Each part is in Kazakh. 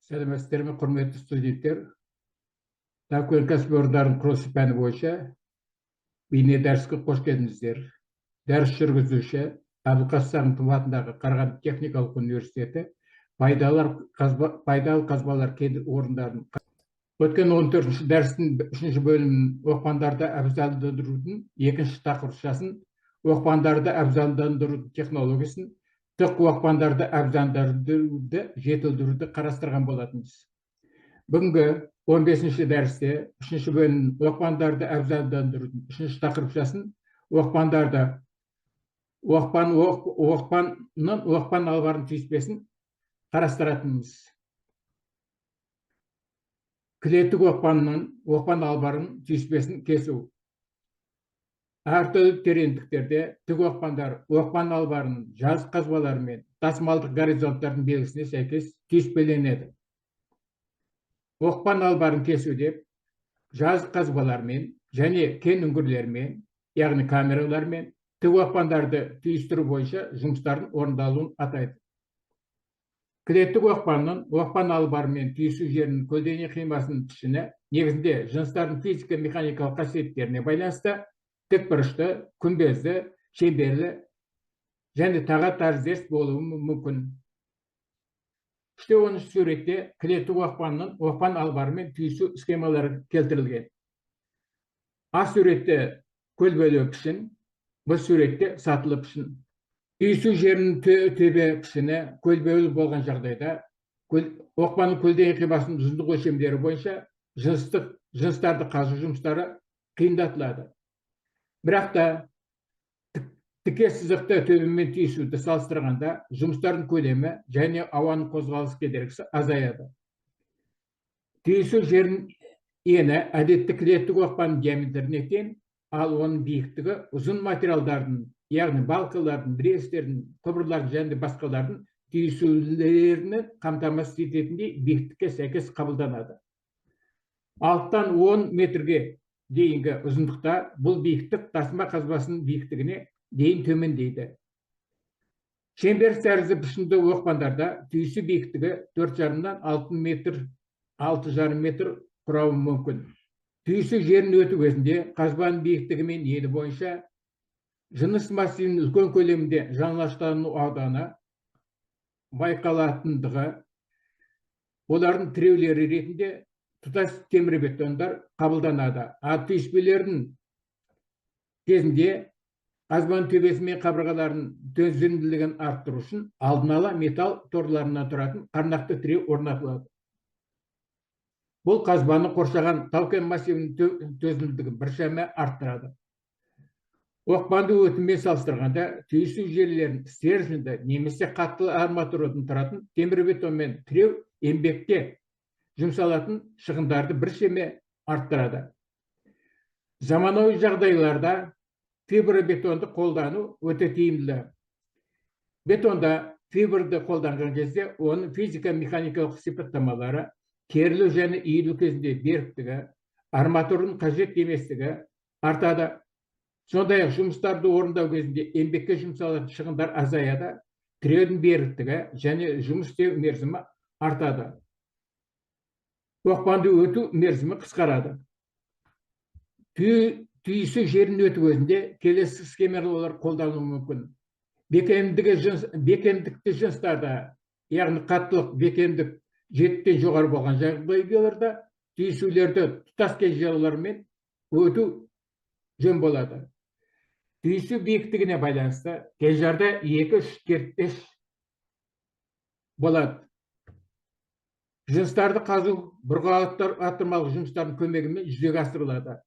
Сәлеметсіздер ме, құрметті студенттер? Тәуекел кәсіпорындарын құрылысы пәні бойынша бейне дәріске қош келдіңіздер. Дәріс жүргізуші Әбілқас Сағынтаев атындағы Қарағанды техникалық университеті пайдалы қазбалар кен орындарын. Өткен 14-ші дәрістің 3-ші бөлімін оқпандарды әбзалдандырудың екінші тақырыпшасын, оқпандарды әбзалдандырудың технологиясын, тық оқпандарды әбзалдандыруды жетілдіруді қарастырған болатынбыз. Бүгінгі 15-ші дәрісте 3-ші бөлім оқпандарды әбзалдандырудың 3-ші тақырыпшасын, оқпан албарын түйіспесін қарастыратынбыз. Кілеттік оқпан албарын түйіспесін кесу. Әртүрлі тереңдіктерде тік оқпандар оқпан албарының жазық қазбалары мен тасымалдық горизонттардың белгісіне сәйкес түйіспеленеді. Оқпан албарын кесуде жазық қазбалармен және кен үңгірлермен, яғни камералармен тік оқпандарды түйістіру бойынша жұмыстардың орындалуын атайды. Кілеттік оқпан албарымен түйісу жерінің көлденең қимасының пішіні негізінде жыныстардың физика-механикалық қасиеттеріне байланысты тікбұрышты, күмбезді, шеңберлі және тағы тәріздес болуы мүмкін. 10 суретте кілеттік оқпан албарымен түйісу схемалары келтірілген. А суретте көлбөлі пішін, Б суретте сатылы пішін. Түйісу жерінің төбе пішіні көлбеулі болған жағдайда оқпанның көлденең қимасының ұзындық өлшемдері бойынша жыныстарды қазу жұмыстары қиындатылады. Бірақ та тіке сызықты төбемен түйісуді салыстырғанда жұмыстардың көлемі және ауаның қозғалыс кедергісі азаяды. Түйісу жерінің ені әдетті кілеттік оқпанның диаметріне тең, ал оның биіктігі ұзын материалдардың, яғни балкалардың, брестердің, құбырлардың және басқалардың түйісулерін қамтамасыз ететіндей биіктікке сәйкес қабылданады. 6-тан 10 метрге дейінгі ұзындықта бұл биіктік тасма қазбасының биіктігіне дейін төмендейді. Шеңбер тәрізді пішінді оқпандарда түйісу биіктігі 4,5-6 метр құрауы мүмкін. Түйісу жерін өту кезінде қазбаның биіктігі мен ені бойынша жыныс массивінің үлкен көлемінде жанлаштану ауданы байқалатындығы, олардың тіреулері ретінде тұтас темірбетондар қабылданады. Түйіспелердің кезінде қазбаның төбесі мен қабырғаларының төзімділігін арттыру үшін алдын ала металл торларынан тұратын қарнақты тіреу орнатылады. Бұл қазбаны қоршаған тау-кен массивінің төзімділігін біршама арттырады. Оқпанды өтіммен салыстырғанда түйісу жерлерін стерженьді немесе қаттылы арматурадан тұратын темірбетонмен тіреу еңбекке жұмсалатын шығындарды біршама арттырады. Заманауи жағдайларда фибробетонды қолдану өте тиімді. Бетонда фибрді қолданған кезде оның физика-механикалық сипаттамалары керілу және иілу кезінде беріктігі, арматураның қажет еместігі артады. Сондай-ақ жұмыстарды орындау кезінде еңбекке жұмсалатын шығындар азаяды, тіреудің беріктігі және жұмыс істеу мерзімі артады. Оқпанды өту мерзімі қысқарады. Түйісу жерін өту кезінде келесі схемалар қолданылуы мүмкін. Бекемдікті жыныстарда, яғни қаттылық бекемдік 7-тен жоғары болған жағдайларда түйісулерді тұтас кежелермен өту жөн болады. Түйісу биіктігіне байланысты кежарда 2-3 кертпеш болады. Жыныстарды қазу бұрғылау атырмалық жұмыстардың көмегімен жүзеге асырылады.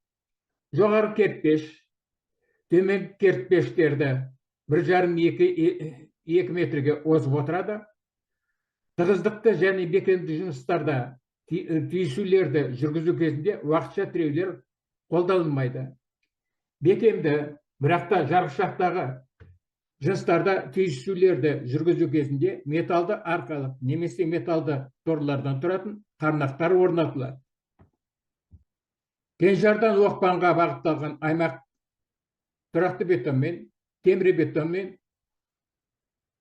Жоғары кертпеш, төмен кертпештерді 1,5-2 метрге озып отырады. Тығыздықты және бекемді жұмыстарда түйісулерді жүргізу кезінде уақытша тіреулер қолданылмайды. Бекемді, бірақ та жарықшақтағы жыныстарда түйісулерді жүргізу кезінде металды арқалық немесе металды торлардан тұратын қарнақтар орнатылады. Кенжардан оқпанға бағытталған аймақ тұрақты бетонмен, темірбетонмен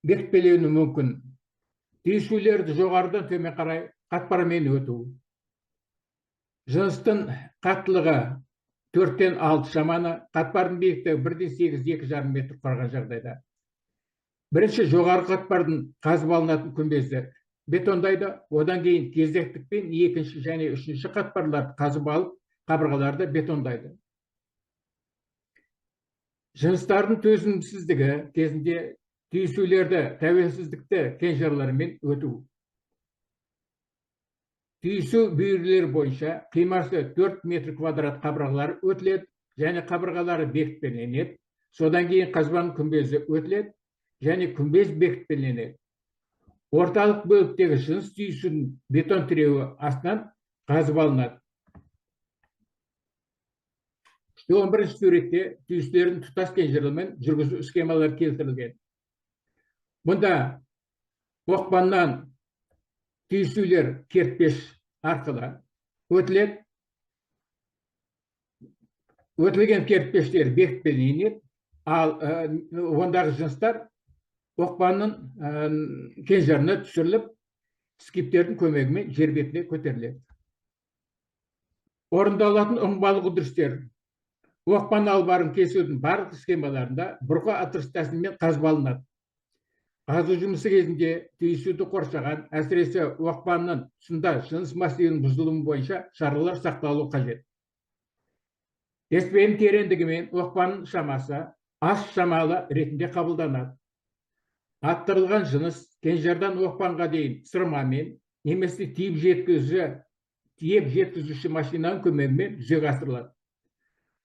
бекітпеленуі мүмкін. Түйісулерді жоғарыдан төмен қарай қатпармен өту. Жыныстың қаттылығы 4-тен 6 шаманы, қатпардың биіктігі 1,8-2,5 метр құраған жағдайда. Бірінші жоғары қатпардың қазып алынатын күмбезді бетондайды, одан кейін кезектікпен екінші және үшінші қатпарларды қазып алып, қабырғаларды бетондайды. Жыныстардың төзімсіздігі кезінде түйісулерді тәуелсіздікті кенжарларымен өту. Түйісу бүйірлері бойынша қимасы 4 метр квадрат қабырғалары өтіледі, және қабырғалары бекітпеленеді. Содан кейін қазбаның күмбезі өтіледі, және күмбез бекітпеленеді. Орталық бөліктегі жыныс түйісудің бетон тіреуі астынан қазып алынады. 11-ші суретте түйісулердің тұтас кенжарлармен жүргізу схемалары келтірілген. Бұнда оқпаннан түйісулер кертпеш арқылы өтіледі. Өтілген кертпештер бекітпеленеді, ал ондағы жыныстар оқпанның кенжарына түсіріліп, скиптердің көмегімен жер бетіне көтеріледі. Орындалатын ыңғайлы үрдістер. Оқпан албарын кесудің барлық схемаларында бұрқа атырыс тәсілімен қазып алынады. Қазу жұмысы кезінде түйісуді қоршаған, әсіресе оқпанның тұсында жыныс массивінің бұзылуы бойынша шаралар сақталуы қажет. Еспенің тереңдігімен оқпанның шамасы аз шамалы ретінде қабылданады. Аттырылған жыныс кенжардан оқпанға дейін сырмамен немесе тиеп жеткізуші машинаның көмегімен жүзеге асырылады.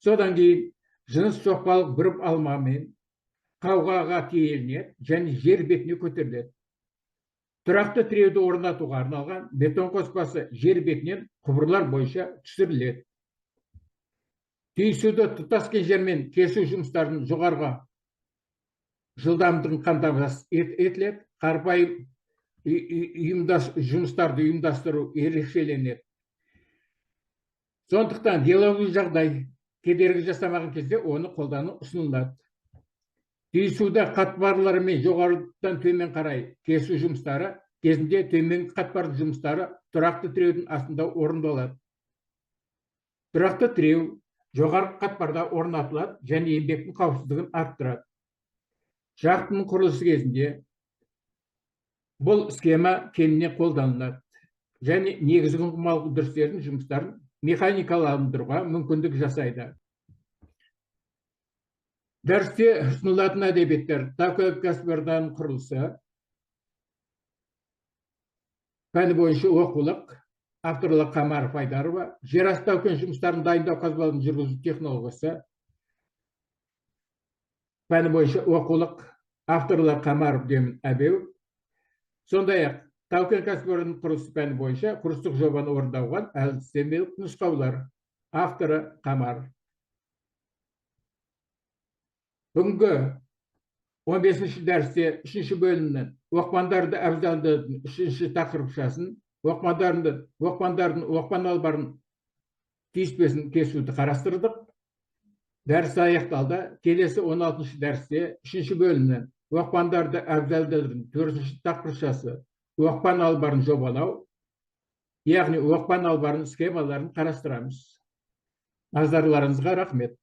Содан кейін жыныс соқпалық бүріп алмамен қауғаға тиелінеді және жер бетіне көтеріледі. Тұрақты тіреуді орнатуға арналған бетон қоспасы жер бетінен құбырлар бойынша түсіріледі. Түйісуді тұтас кенжармен кесу жұмыстарының жоғарғы жылдамдығын қамтамасыз етіледі. Қарапайым жұмыстарды ұйымдастыру ерекшеленеді. Сондықтан деловой жағдай кедергі жасамаған кезде оны қолдану ұсынылады. Түйісуді қатпарларымен жоғарыдан төмен қарай кесу жұмыстары кезінде төменгі қатпардың жұмыстары тұрақты тіреудің астында орындалады. Тұрақты тіреу жоғарғы қатпарда орнатылады және еңбектің қауіпсіздігін арттырады. Шахтаның құрылысы кезінде бұл схема кеңінен қолданылады және негізгі ыңғайлы үрдістердің жұмыстарын механикаландыруға мүмкіндік жасайды. Дәрісте ұсынылатын әдебиеттер: Тау-кен кәсіпорындарының құрылысы, пәні бойынша оқулық, авторлары Қамаров, Айдарова, жер асты тау-кен жұмыстарын дайындау қазбаларын жүргізу технологиясы, пәні бойынша оқулық, авторлары Қамаров, Демин, Әбеу. Сондай-ақ тау-кен кәсіпорынының құрылысы пәні бойынша курстық жобаны орындауға әдістемелік нұсқаулар, авторы Қамаров. Бүгінгі 15-ші дәрісте 3-ші бөлімнің оқпандарды әбзалдаудың 3-ші тақырыпшасын, оқпан албарын түйіспесін кесуді қарастырдық. Дәріс аяқталды. Келесі 16-ші дәрісте 3-ші бөлімнің оқпандарды әбзалдаудың 4-ші тақырыпшасы, оқпан албарын жобалау, яғни оқпан албарын схемаларын қарастырамыз. Назарларыңызға рахмет.